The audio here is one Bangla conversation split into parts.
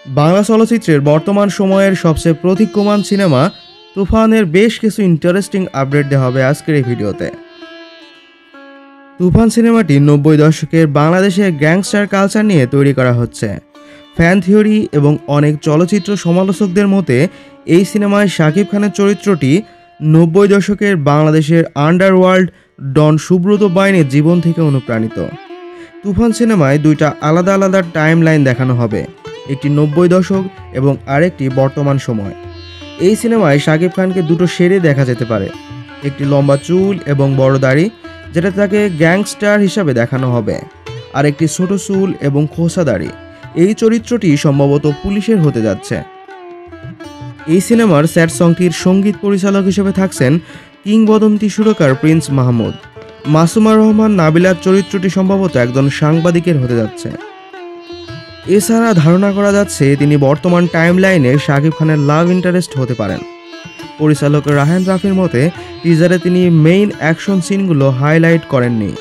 বাংলা চলচ্চিত্রের বর্তমান সময়ের সবচেয়ে প্রতীক্ষমান সিনেমা তুফানের বেশ কিছু ইন্টারেস্টিং আপডেট দেওয়া হবে আজকের এই ভিডিওতে। তুফান সিনেমাটি 90 দশকের বাংলাদেশের গ্যাংস্টার কালচার নিয়ে তৈরি করা হচ্ছে। ফ্যান থিওরি এবং অনেক চলচ্চিত্র সমালোচকদের মতে এই সিনেমায় শাকিব খানের চরিত্রটি 90 দশকের বাংলাদেশের আন্ডারওয়ার্ল্ড ডন সুব্রত বাইনের জীবন থেকে অনুপ্রাণিত। তুফান সিনেমায় দুইটা আলাদা আলাদা টাইম লাইন দেখানো হবে, একটি 90 দশক এবং আরেকটি বর্তমান সময়। এই সিনেমায় শাকিব খানকে দুটো শেডে দেখা যেতে পারে, একটি লম্বা চুল এবং বড় দাড়ি যেটা তাকে গ্যাংস্টার হিসাবে দেখানো হবে, আর একটি ছোট চুল এবং খোসা দাড়ি। এই চরিত্রটি সম্ভবত পুলিশের হতে যাচ্ছে। এই সিনেমার স্যাড সংটির সঙ্গীত পরিচালক হিসেবে থাকছেন কিংবদন্তি সুরকার প্রিন্স মাহমুদ। মাসুমা রহমান নাবিলার চরিত্রটি সম্ভবত একজন সাংবাদিকের হতে যাচ্ছে। এছাড়া ধারণা করা যাচ্ছে তিনি বর্তমান টাইম লাইনে শাকিব খানের লাভ ইন্টারেস্ট হতে পারেন। পরিচালক রায়হান রাফির মতে টিজারে তিনি মেইন অ্যাকশন সিনগুলো হাইলাইট করেননি,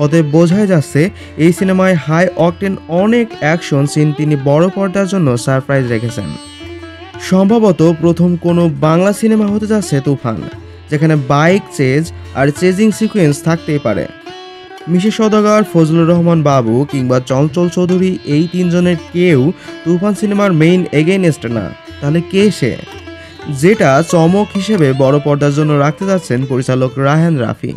অতএব বোঝাই যাচ্ছে এই সিনেমায় হাই অকটেন অনেক অ্যাকশন সিন তিনি বড় পর্দার জন্য সারপ্রাইজ রেখেছেন। সম্ভবত প্রথম কোনো বাংলা সিনেমা হতে যাচ্ছে তুফান, যেখানে বাইক চেজ আর চেজিং সিকোয়েন্স থাকতেই পারে। মিশে সওদাগর, ফজলুর রহমান বাবু কিংবা চঞ্চল চৌধুরী এই তিনজনের কেউ তুফান সিনেমার মেইন এগেইনস্ট না, তাহলে কে সে? যেটা চমক হিসেবে বড় পর্দার জন্য রাখতে যাচ্ছেন পরিচালক রায়হান রাফি।